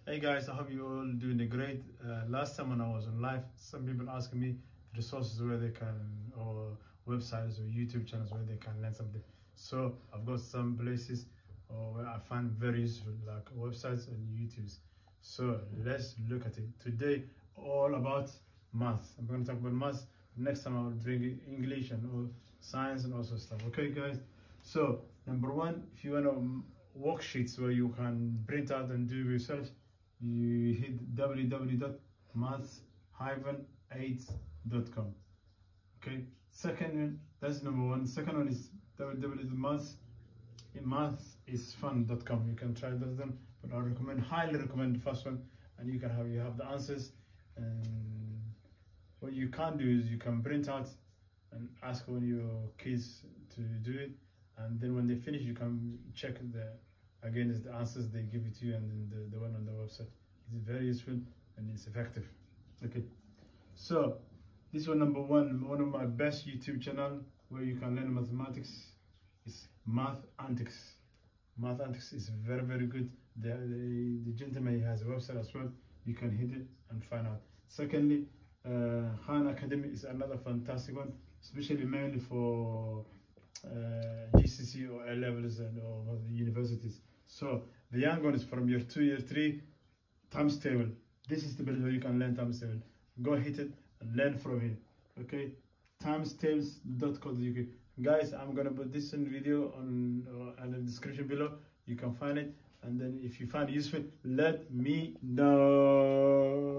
Hey guys, I hope you're all doing great. Last time when I was on live, some people asking me resources where they can, or websites or YouTube channels where they can learn something. So I've got some places where I find very useful, like websites and YouTubes. So let's look at it. Today, all about math. I'm going to talk about math. Next time I will bring English and all science and also stuff. Okay, guys. So number one, if you want to worksheets where you can print out and do yourself, you hit www.maths-aids.com. okay, second one, that's number one. Second one is www.mathsisfun.com. You can try those them, but I highly recommend the first one, and you have the answers. And what you can do is you can print out and ask one of your kids to do it, and then when they finish you can check the answers they give it to you, and then the one on the website. It's very useful and it's effective. Okay, so this one, number one of my best YouTube channel where you can learn mathematics is Math Antics. Math Antics is very, very good. The gentleman has a website as well. You can hit it and find out. Secondly, Khan Academy is another fantastic one, especially mainly for GCSE or A levels and or the universities. So the young one is from year 2, year 3, times table. This is the place where you can learn times table. Go hit it and learn from it. Okay, timestables.co.uk. Guys, I'm gonna put this in video on and in the description below. You can find it, and then if you find it useful, let me know.